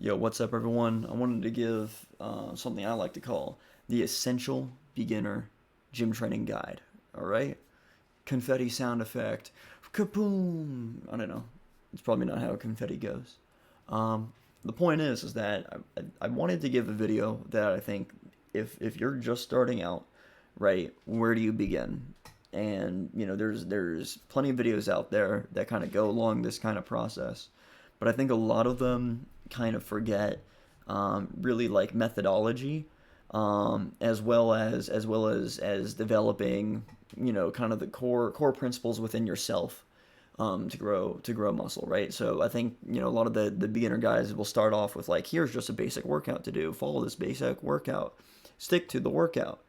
Yo, what's up, everyone? I wanted to give something I like to call the Essential Beginner Gym Training Guide. All right? Confetti sound effect. Kaboom! I don't know. It's probably not how confetti goes. The point is that I wanted to give a video that I think if you're just starting out, right, where do you begin? And there's plenty of videos out there that kind of go along this kind of process, but I think a lot of them kind of forget really like methodology, as well as developing kind of the core principles within yourself, to grow muscle, right? So I think a lot of the beginner guys will start off with like, here's just a basic workout to do. Follow this basic workout. Stick to the workout.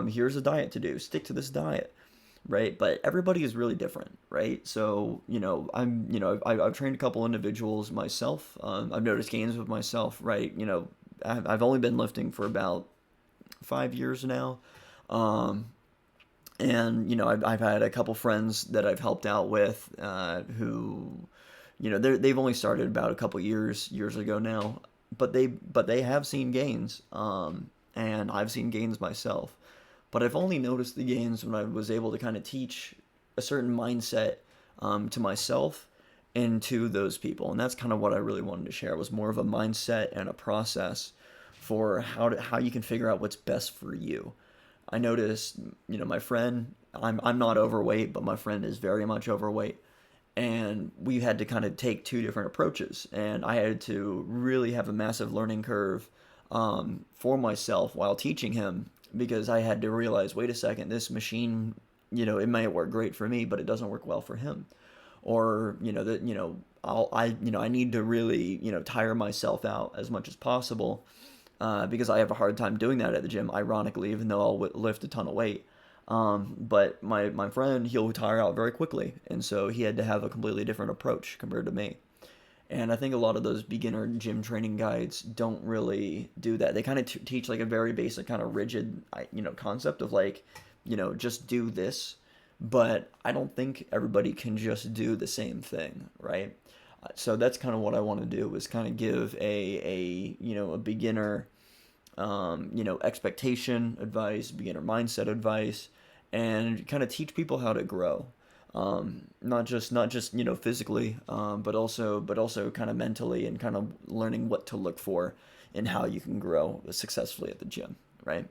Here's a diet to do. Stick to this diet, right? But everybody is really different, right? So I've trained a couple individuals myself. I've noticed gains with myself, right? I've only been lifting for about 5 years now. Um, and I've had a couple friends that I've helped out with, who they've only started about a couple years ago now, but they have seen gains, and I've seen gains myself, but I've only noticed the gains when I was able to kind of teach a certain mindset, to myself and to those people, and that's kind of what I really wanted to share, was more of a mindset and a process for how you can figure out what's best for you. I noticed, my friend, I'm not overweight, but my friend is very much overweight. And we had to kind of take two different approaches. And I had to really have a massive learning curve, for myself while teaching him, because I had to realize, wait a second, this machine, it might work great for me, but it doesn't work well for him. Or, I need to really, tire myself out as much as possible, because I have a hard time doing that at the gym, ironically, even though I'll lift a ton of weight. But my friend, he'll tire out very quickly, and so he had to have a completely different approach compared to me. And I think a lot of those beginner gym training guides don't really do that. They kind of teach like a very basic kind of rigid, concept of like, just do this. But I don't think everybody can just do the same thing, right? So that's kind of what I want to do, is kind of give a beginner, expectation advice, beginner mindset advice, and kind of teach people how to grow. Not just physically, but also kind of mentally, and kind of learning what to look for and how you can grow successfully at the gym, right?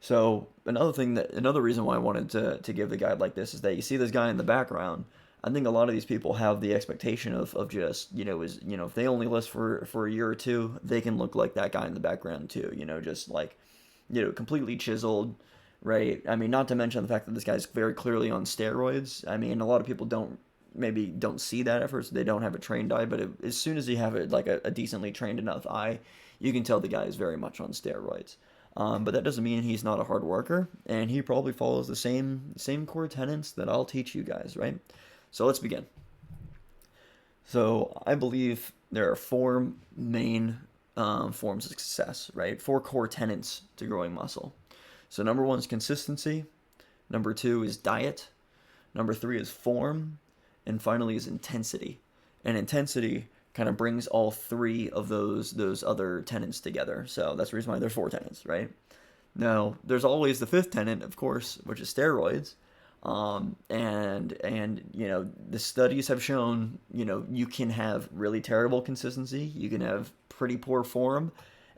So another reason why I wanted to give the guide like this is that you see this guy in the background. I think a lot of these people have the expectation of just, if they only list for a year or two, they can look like that guy in the background too, just like, completely chiseled, right? I mean, not to mention the fact that this guy's very clearly on steroids. I mean, a lot of people don't see that at first. They don't have a trained eye, but as soon as you have like a decently trained enough eye, you can tell the guy is very much on steroids. But that doesn't mean he's not a hard worker, and he probably follows the same core tenets that I'll teach you guys, right? So let's begin. So I believe there are four main, forms of success, right? Four core tenets to growing muscle. So number one is consistency. Number two is diet. Number three is form. And finally is intensity. And intensity kind of brings all three of those other tenets together. So that's the reason why there's four tenets, right? Now, there's always the fifth tenet, of course, which is steroids. And the studies have shown, you can have really terrible consistency, you can have pretty poor form,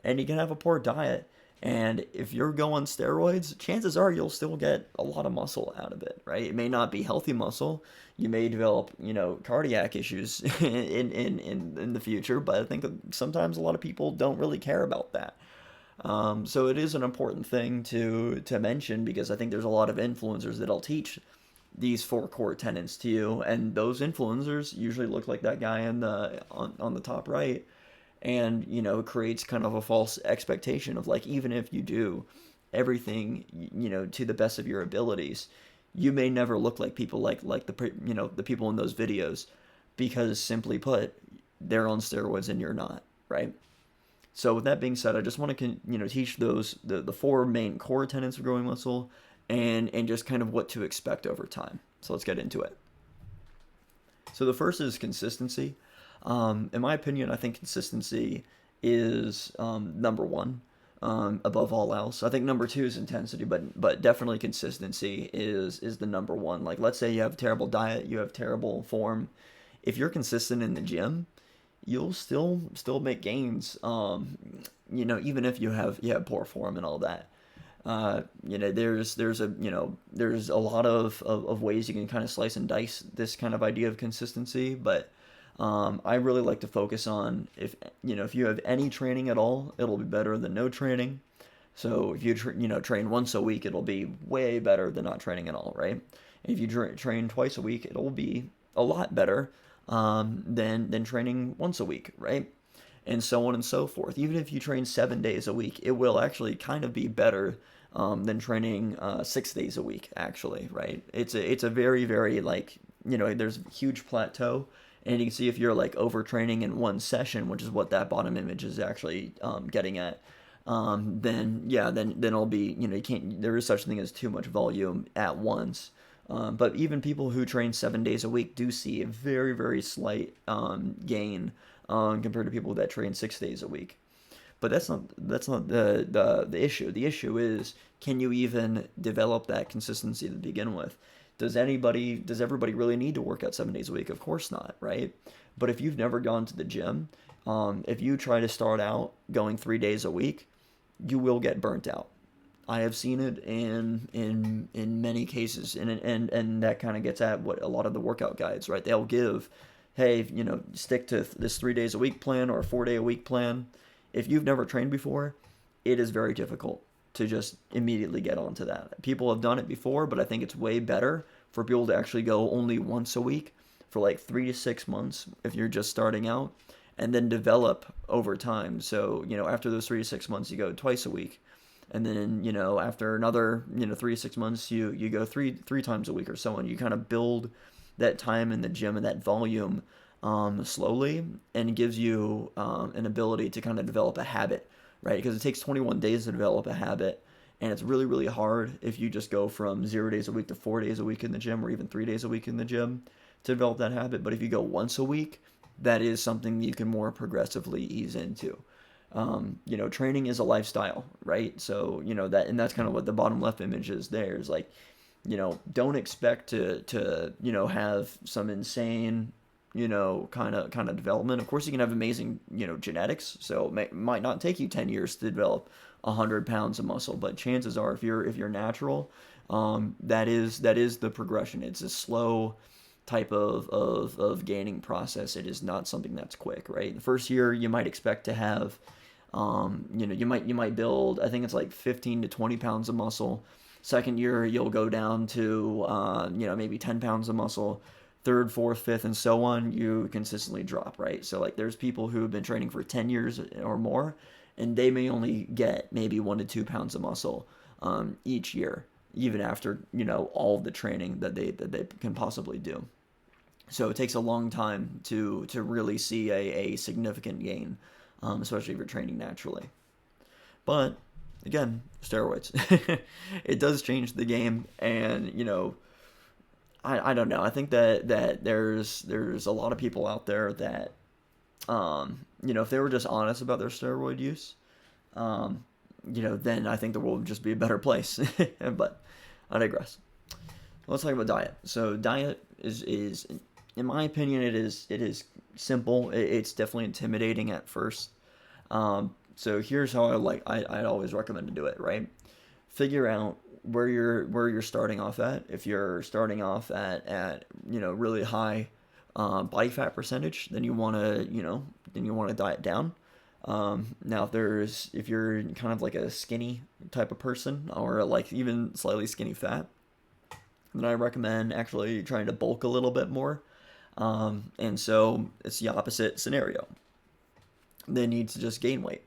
and you can have a poor diet. And if you're going steroids, chances are you'll still get a lot of muscle out of it, right? It may not be healthy muscle. You may develop, cardiac issues in the future, but I think sometimes a lot of people don't really care about that. So it is an important thing to mention, because I think there's a lot of influencers that'll teach these four core tenets to you, and those influencers usually look like that guy on the top right, and it creates kind of a false expectation of like, even if you do everything to the best of your abilities, you may never look like people like the people in those videos, because simply put, they're on steroids and you're not, right? So with that being said, I just want to teach the four main core tenets of growing muscle, and just kind of what to expect over time. So let's get into it. So the first is consistency. In my opinion, I think consistency is number one, above all else. I think number two is intensity, but definitely consistency is the number one. Like, let's say you have a terrible diet, you have terrible form. If you're consistent in the gym, you'll still make gains. Even if you have poor form and all that. There's a lot of ways you can kind of slice and dice this kind of idea of consistency, but I really like to focus on, if you have any training at all, it'll be better than no training. So if you train once a week, it'll be way better than not training at all, right? If you train twice a week, it'll be a lot better than training once a week, right? And so on and so forth. Even if you train 7 days a week, it will actually kind of be better than training 6 days a week, actually, right? It's a very, very, like, there's a huge plateau, and you can see if you're like overtraining in one session, which is what that bottom image is actually getting at. Then it'll be, you can't, there is such a thing as too much volume at once. But even people who train 7 days a week do see a very, very slight gain compared to people that train 6 days a week. But that's not the issue. The issue is, can you even develop that consistency to begin with? Does everybody really need to work out 7 days a week? Of course not, right? But if you've never gone to the gym, if you try to start out going 3 days a week, you will get burnt out. I have seen it in many cases, and that kind of gets at what a lot of the workout guides, right? They'll give, hey, stick to this 3 days a week plan or a 4 day a week plan. If you've never trained before, it is very difficult to just immediately get onto that. People have done it before, but I think it's way better for people to actually go only once a week for like 3 to 6 months if you're just starting out, and then develop over time. So, after those 3 to 6 months, you go twice a week. And then, after another, 3 to 6 months, you go three times a week or so on. You kind of build that time in the gym and that volume slowly, and it gives you an ability to kind of develop a habit, right? Because it takes 21 days to develop a habit, and it's really, really hard if you just go from 0 days a week to 4 days a week in the gym, or even 3 days a week in the gym to develop that habit. But if you go once a week, that is something you can more progressively ease into. Training is a lifestyle, right? So, that's kind of what the bottom left image is there. Is like, don't expect to have some insane, kind of development. Of course, you can have amazing, genetics. So it might not take you 10 years to develop 100 pounds of muscle, but chances are, if you're natural, that is the progression. It's a slow type of gaining process. It is not something that's quick, right? The first year you might expect to have, you might build, I think it's like 15 to 20 pounds of muscle. Second year you'll go down to, maybe 10 pounds of muscle. Third, fourth, fifth, and so on, you consistently drop, right? So like, there's people who have been training for 10 years or more, and they may only get maybe 1 to 2 pounds of muscle each year, even after, all of the training that they can possibly do. So it takes a long time to really see a significant gain, especially if you're training naturally. But again, steroids. It does change the game, and I don't know. I think that there's a lot of people out there that if they were just honest about their steroid use, then I think the world would just be a better place. But I digress. Let's talk about diet. So diet is in my opinion, it is simple. It's definitely intimidating at first. So here's how I'd always recommend to do it, right? Figure out where you're starting off at. If you're starting off at really high body fat percentage, then you want to diet down. Now if you're kind of like a skinny type of person, or like even slightly skinny fat, then I recommend actually trying to bulk a little bit more. And so it's the opposite scenario. They need to just gain weight.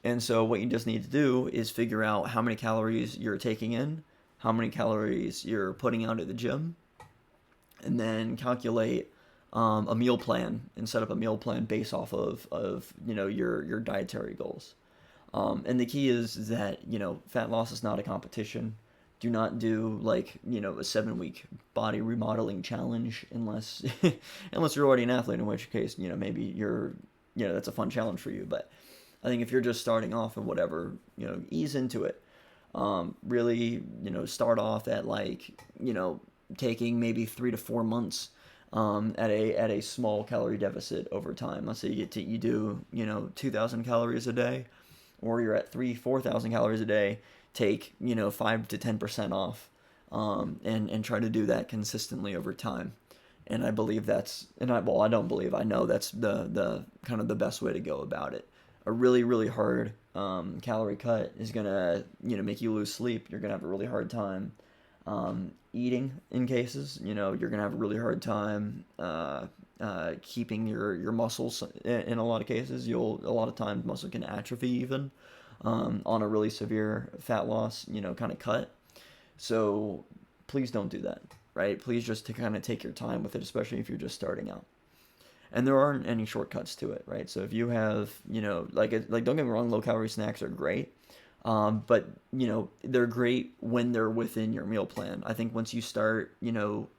And so what you just need to do is figure out how many calories you're taking in, how many calories you're putting out at the gym, and then calculate a meal plan and set up a meal plan based off of your dietary goals. And the key is that fat loss is not a competition. Do not do a 7-week body remodeling challenge unless unless you're already an athlete, in which case maybe that's a fun challenge for you. But I think if you're just starting off and whatever, ease into it. Really, start off at like, taking maybe 3 to 4 months at a small calorie deficit over time. Let's say you do 2,000 calories a day, or you're at 4,000 calories a day. Take 5 to 10% off, and try to do that consistently over time. And I believe that's, I don't believe, I know that's the kind of the best way to go about it. A really, really hard calorie cut is gonna make you lose sleep. You're gonna have a really hard time eating in cases. You're gonna have a really hard time keeping your muscles in a lot of cases. A lot of times muscle can atrophy even on a really severe fat loss kind of cut. So please don't do that, right? Please just to kind of take your time with it, especially if you're just starting out. And there aren't any shortcuts to it, right? So if you have, like don't get me wrong, low calorie snacks are great, but they're great when they're within your meal plan. I think once you start,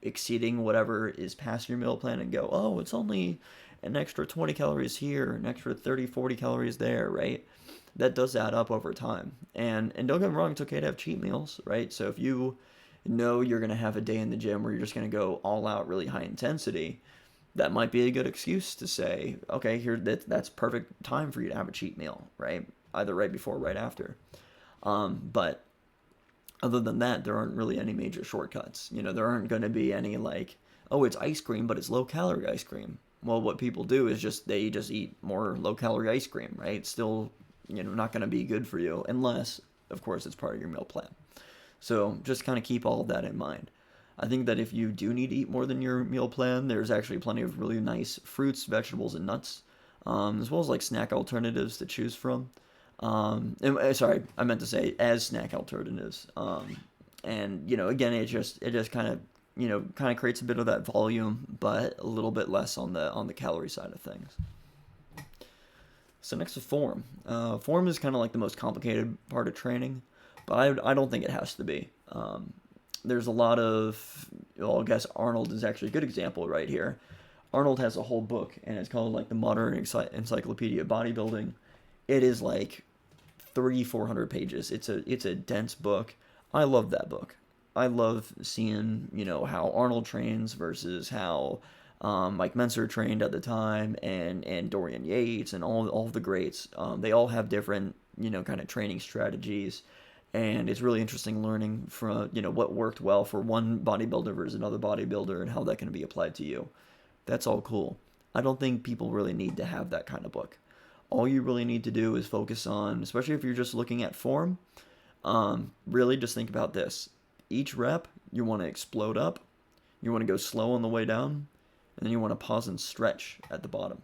exceeding whatever is past your meal plan and go, oh, it's only an extra 20 calories here, an extra 30, 40 calories there, right? That does add up over time. And don't get me wrong, it's okay to have cheat meals, right? So if you know you're gonna have a day in the gym where you're just gonna go all out, really high intensity, that might be a good excuse to say, okay, that's perfect time for you to have a cheat meal, right? Either right before or right after. But other than that, there aren't really any major shortcuts. There aren't going to be any like, oh, it's ice cream, but it's low calorie ice cream. Well, what people do is they just eat more low calorie ice cream, right? It's still, not going to be good for you unless, of course, it's part of your meal plan. So just kind of keep all of that in mind. I think that if you do need to eat more than your meal plan, there's actually plenty of really nice fruits, vegetables, and nuts, as well as like snack alternatives to choose from. Sorry, I meant to say as snack alternatives. And again, it just kind of creates a bit of that volume, but a little bit less on the calorie side of things. So next is form. Form is kind of like the most complicated part of training, but I don't think it has to be. There's a lot of, well, I guess Arnold is actually a good example right here. Arnold has a whole book, and it's called like the Modern Encyclopedia of Bodybuilding. It is like 300-400 pages. It's a dense book. I love that book. I love seeing how Arnold trains versus how Mike Mentzer trained at the time, and Dorian Yates and all of the greats. They all have different kind of training strategies. And it's really interesting learning from, what worked well for one bodybuilder versus another bodybuilder and how that can be applied to you. That's all cool. I don't think people really need to have that kind of book. All you really need to do is focus on, especially if you're just looking at form, really just think about this. Each rep, you want to explode up, you want to go slow on the way down, and then you want to pause and stretch at the bottom.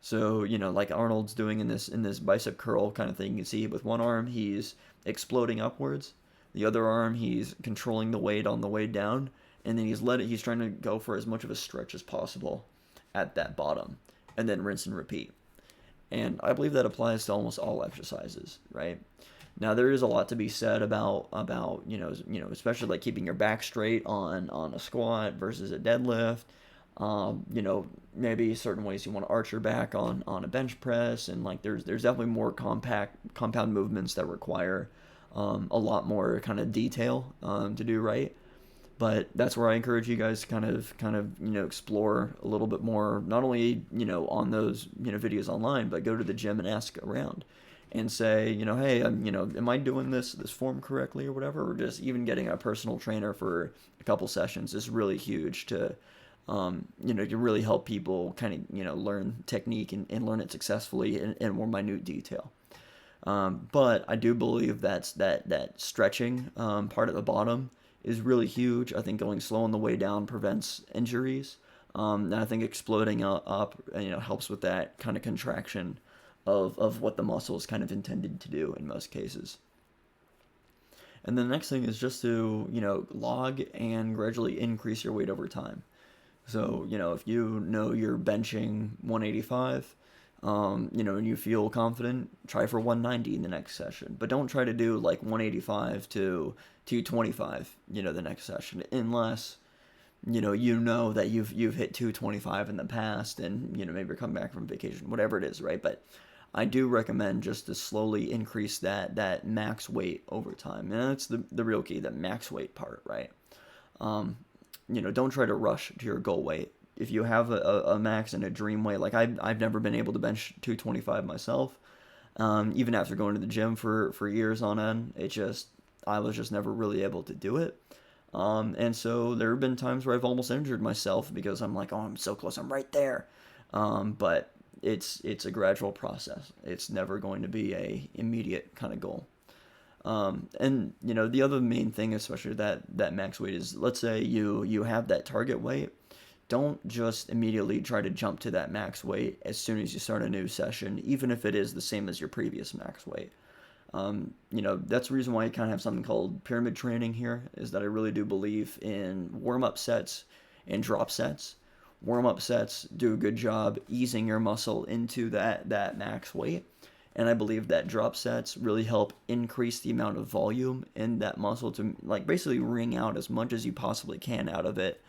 So, like Arnold's doing in this bicep curl kind of thing, you can see with one arm, he's exploding upwards. The other arm, he's controlling the weight on the way down, and then he's trying to go for as much of a stretch as possible at that bottom, and then rinse and repeat. And I believe that applies to almost all exercises, right? Now there is a lot to be said about especially like keeping your back straight on a squat versus a deadlift. Maybe certain ways you want to arch your back on a bench press, and like there's definitely more compound movements that require a lot more kind of detail to do right. But that's where I encourage you guys to kind of explore a little bit more, not only on those videos online, but go to the gym and ask around and say, hey, am I doing this form correctly or whatever, or just even getting a personal trainer for a couple sessions is really huge to to really help people kind of learn technique and learn it successfully in more minute detail. But I do believe that stretching part at the bottom is really huge. I think going slow on the way down prevents injuries. And I think exploding up helps with that kind of contraction of what the muscle is kind of intended to do in most cases. And the next thing is just to log and gradually increase your weight over time. So if you're benching 185, and you feel confident, try for 190 in the next session. But don't try to do like 185 to 225, the next session, unless that you've hit 225 in the past, and maybe you're coming back from vacation, whatever it is, right? But I do recommend just to slowly increase that max weight over time, and that's the real key, the max weight part, right? Um, don't try to rush to your goal weight. If you have a max and a dream weight, like I've never been able to bench 225 myself, even after going to the gym for years on end, I was just never really able to do it. And so there have been times where I've almost injured myself because I'm like, oh, I'm so close, I'm right there. But it's a gradual process. It's never going to be a immediate kind of goal. And the other main thing, especially that max weight, is let's say you have that target weight. Don't just immediately try to jump to that max weight as soon as you start a new session, even if it is the same as your previous max weight. That's the reason why I kind of have something called pyramid training here, is that I really do believe in warm-up sets and drop sets. Warm-up sets do a good job easing your muscle into that max weight, and I believe that drop sets really help increase the amount of volume in that muscle to like basically wring out as much as you possibly can out of it,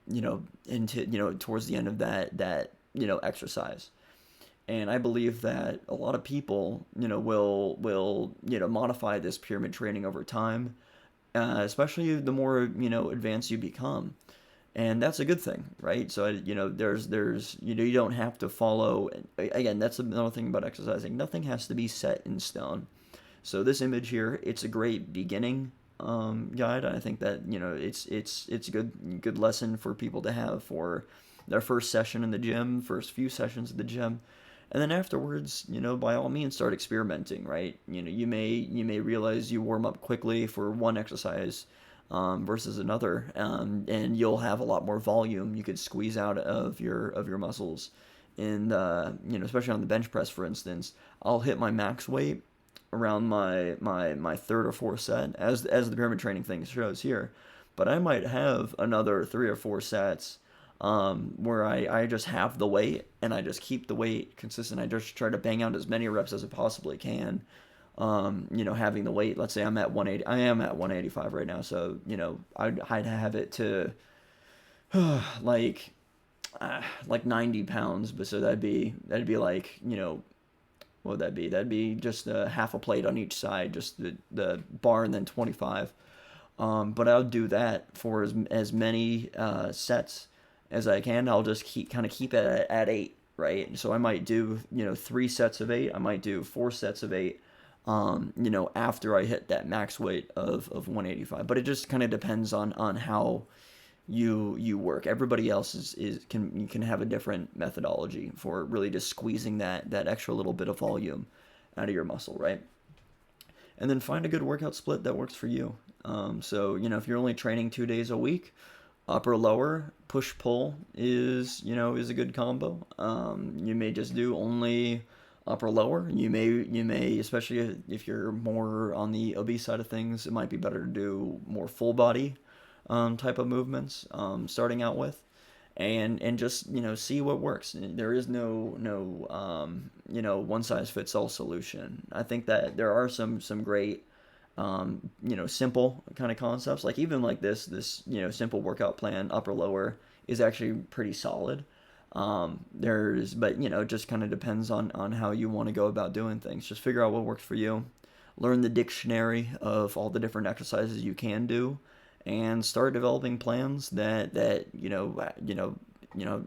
into towards the end of that exercise. And I believe that a lot of people, will modify this pyramid training over time, especially the more advanced you become, and that's a good thing, right? So there's you don't have to follow. Again, that's another thing about exercising. Nothing has to be set in stone. So this image here, it's a great beginning guide. I think that it's a good lesson for people to have for their first session in the gym, first few sessions of the gym. And then afterwards, by all means, start experimenting, right? You may realize you warm up quickly for one exercise versus another, and you'll have a lot more volume you could squeeze out of your muscles. And especially on the bench press, for instance, I'll hit my max weight around my third or fourth set, as the pyramid training thing shows here. But I might have another 3 or 4 sets where I just have the weight and I just keep the weight consistent. I just try to bang out as many reps as I possibly can. Having the weight, let's say I'm at 180, I am at 185 right now. So, I'd have it to like 90 pounds. But so that'd be like, what would that be? That'd be just half a plate on each side, just the bar, and then 25. But I'll do that for as many sets as I can. I'll just keep it at 8, right? So I might do 3 sets of 8. I might do 4 sets of 8. After I hit that max weight of 185. But it just kind of depends on how you work. Everybody else can have a different methodology for really just squeezing that extra little bit of volume out of your muscle, right? And then find a good workout split that works for you. So if you're only training 2 days a week, upper lower push pull is a good combo. You may just do only upper lower. You may, especially if you're more on the obese side of things, it might be better to do more full body type of movements starting out with, and just see what works. There is no one size fits all solution. I think that there are some great simple kind of concepts, like even like this simple workout plan, upper lower, is actually pretty solid. But it just kind of depends on how you want to go about doing things. Just figure out what works for you. Learn the dictionary of all the different exercises you can do, and start developing plans that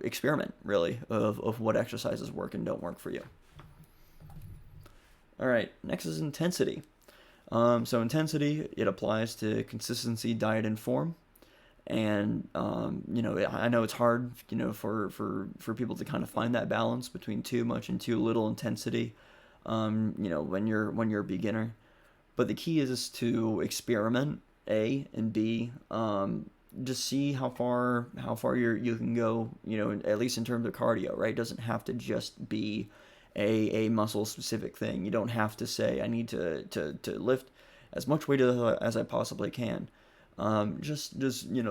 experiment really of what exercises work and don't work for you. All right, next is intensity. So intensity, it applies to consistency, diet, and form. And I know it's hard, for people to kind of find that balance between too much and too little intensity, when you're a beginner. But the key is to experiment, A, and B, just see how far you can go, at least in terms of cardio, right? It doesn't have to just be a muscle specific thing. You don't have to say I need to lift as much weight as I possibly can. Just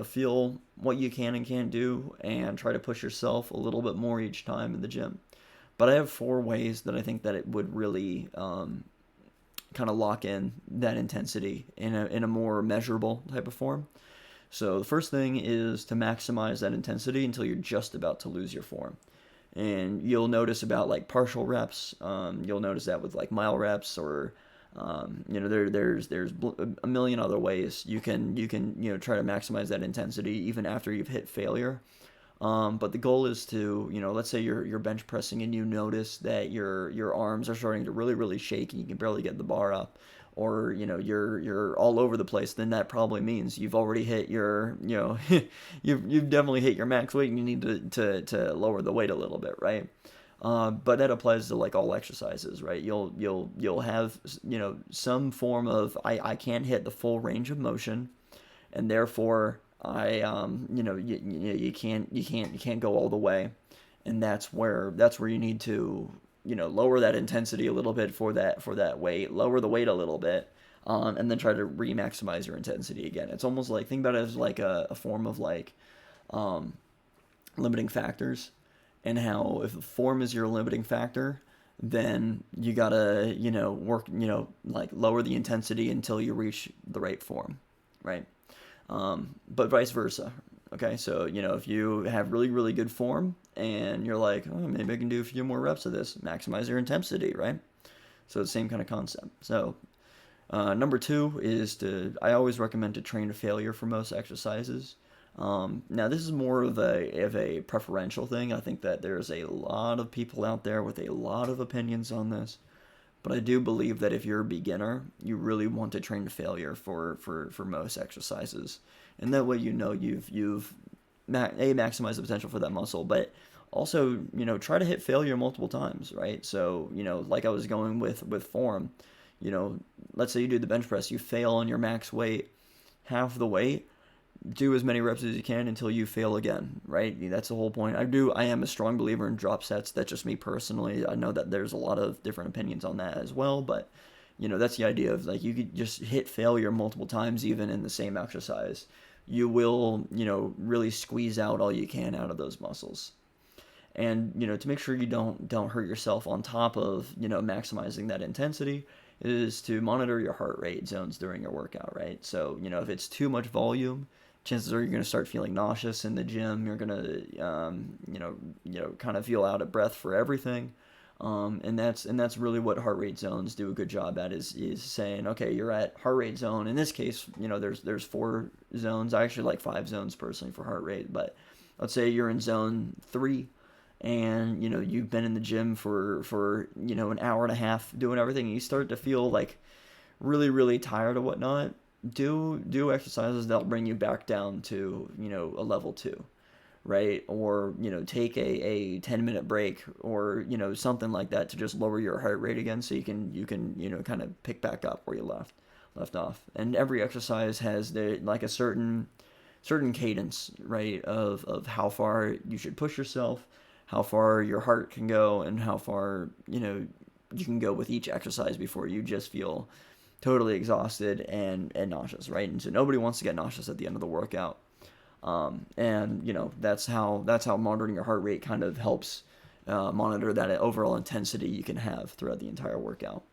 feel what you can and can't do, and try to push yourself a little bit more each time in the gym. But I have 4 ways that I think that it would really kind of lock in that intensity in a more measurable type of form. So the first thing is to maximize that intensity until you're just about to lose your form. And you'll notice about like partial reps. You'll notice that with like mile reps, or there's a million other ways you can try to maximize that intensity even after you've hit failure. But the goal is to, let's say you're bench pressing and you notice that your arms are starting to really really shake and you can barely get the bar up, or you're all over the place. Then that probably means you've already hit your, you've definitely hit your max weight and you need to lower the weight a little bit, right? But that applies to like all exercises, right? You'll have some form of I can't hit the full range of motion, and therefore you can't go all the way, and that's where you need to lower that intensity a little bit for that weight, lower the weight a little bit, and then try to re-maximize your intensity again. It's almost like, think about it as like a form of like um, limiting factors, and how if the form is your limiting factor, then you gotta work like lower the intensity until you reach the right form, right? But vice versa. Okay, so if you have really really good form and you're like, oh, maybe I can do a few more reps of this, maximize your intensity, right? So the same kind of concept. So number two is I always recommend to train to failure for most exercises. Now this is more of a preferential thing. I think that there's a lot of people out there with a lot of opinions on this. But I do believe that if you're a beginner, you really want to train to failure for most exercises, and that way you've maximized the potential for that muscle, but also try to hit failure multiple times, right? So like I was going with form, let's say you do the bench press, you fail on your max weight, half the weight, do as many reps as you can until you fail again, right? That's the whole point. I am a strong believer in drop sets. That's just me personally. I know that there's a lot of different opinions on that as well, but that's the idea of like you could just hit failure multiple times even in the same exercise. You will, really squeeze out all you can out of those muscles. And to make sure you don't hurt yourself on top of maximizing that intensity, is to monitor your heart rate zones during your workout, right? So if it's too much volume, chances are you're going to start feeling nauseous in the gym. You're going to kind of feel out of breath for everything. And that's really what heart rate zones do a good job at, is saying, okay, you're at heart rate zone. In this case, there's 4 zones. I actually like 5 zones personally for heart rate, but let's say you're in zone 3, and you've been in the gym for an hour and a half doing everything, and you start to feel like really really tired or whatnot. Do exercises that'll bring you back down to a level 2, right? Or take a 10-minute break, or something like that, to just lower your heart rate again, so you can kind of pick back up where you left off. And every exercise has like a certain cadence, right, of how far you should push yourself, how far your heart can go, and how far you can go with each exercise before you just feel totally exhausted and nauseous, right? And so nobody wants to get nauseous at the end of the workout. And that's how monitoring your heart rate kind of helps monitor that overall intensity you can have throughout the entire workout.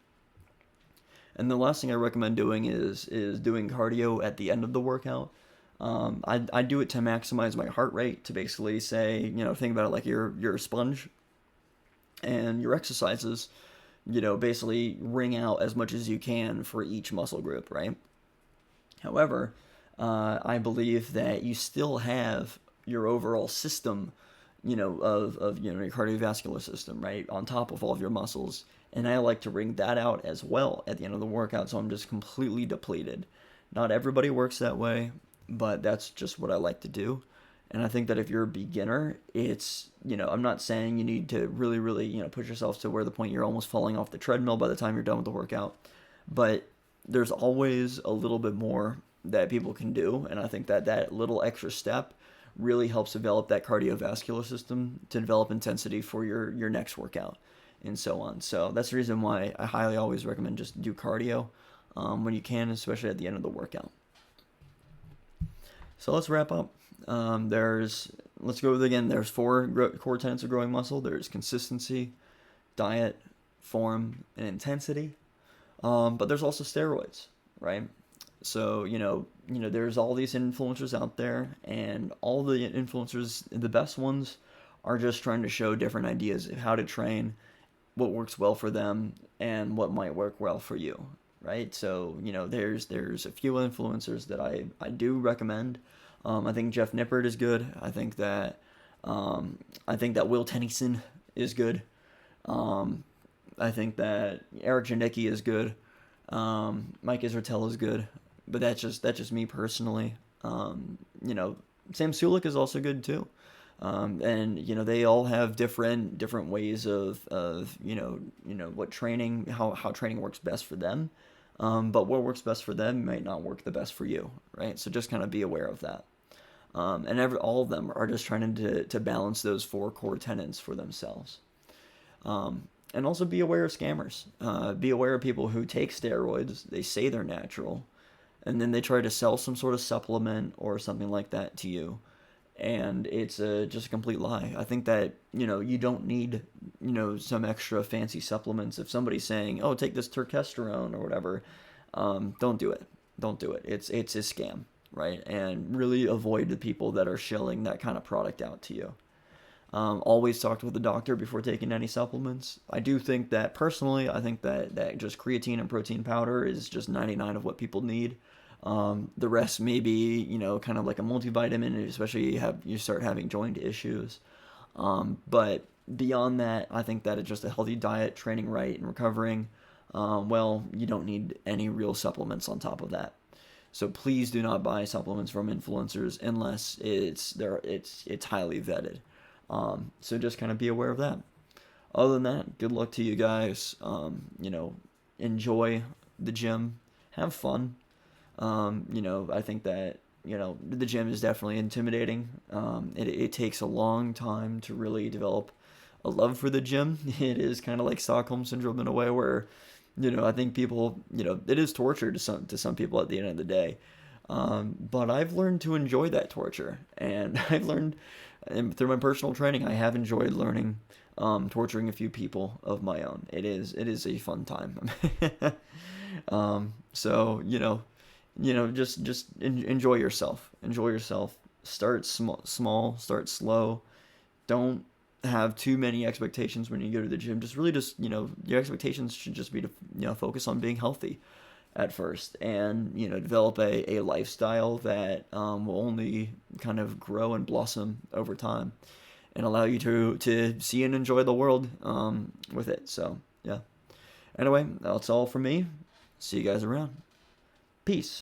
And the last thing I recommend doing is doing cardio at the end of the workout. I do it to maximize my heart rate, to basically say, think about it like you're a sponge, and your exercises, basically wring out as much as you can for each muscle group, right? However, I believe that you still have your overall system, of your cardiovascular system, right, on top of all of your muscles. And I like to wring that out as well at the end of the workout, so I'm just completely depleted. Not everybody works that way, but that's just what I like to do. And I think that if you're a beginner, it's, I'm not saying you need to really, really, push yourself to where the point you're almost falling off the treadmill by the time you're done with the workout. But there's always a little bit more that people can do. And I think that that little extra step really helps develop that cardiovascular system to develop intensity for your next workout, and so on. So that's the reason why I highly always recommend just do cardio when you can, especially at the end of the workout. So let's wrap up. Let's go with it again. There's 4 core tenets of growing muscle. There's consistency, diet, form, and intensity. But there's also steroids, right? So there's all these influencers out there, and all the influencers, the best ones, are just trying to show different ideas of how to train, what works well for them, and what might work well for you, right? So there's a few influencers that I do recommend. I think Jeff Nippert is good. I think that Will Tennyson is good. Um, I think that Eric Janicki is good. Mike Israetel is good, but that's just me personally. You know, Sam Sulek is also good too. And they all have different ways of what training, how training works best for them. But what works best for them might not work the best for you, right? So just kind of be aware of that. All of them are just trying to balance those four core tenets for themselves. And also be aware of scammers. Be aware of people who take steroids. They say they're natural, and then they try to sell some sort of supplement or something like that to you, and it's just a complete lie. I think that you don't need some extra fancy supplements. If somebody's saying, "Oh, take this turkesterone or whatever," don't do it. Don't do it. It's a scam, right? And really avoid the people that are shilling that kind of product out to you. Always talk with the doctor before taking any supplements. I do think that personally, I think that just creatine and protein powder is just 99 of what people need. The rest may be, kind of like a multivitamin, especially you start having joint issues. But beyond that, I think that it's just a healthy diet, training right, and recovering. Well, you don't need any real supplements on top of that. So please do not buy supplements from influencers unless it's highly vetted. So just kind of be aware of that. Other than that, good luck to you guys. Enjoy the gym, have fun. I think that the gym is definitely intimidating. It takes a long time to really develop a love for the gym. It is kind of like Stockholm syndrome in a way where I think people it is torture to some people at the end of the day. But I've learned to enjoy that torture, and I've learned, and through my personal training, I have enjoyed learning, torturing a few people of my own. It is a fun time. So just enjoy yourself. Enjoy yourself. Start small. Start slow. Don't have too many expectations when you go to the gym. Your expectations should just be to focus on being healthy at first, and develop a lifestyle that will only kind of grow and blossom over time, and allow you to see and enjoy the world with it. So yeah. Anyway, that's all from me. See you guys around. Peace.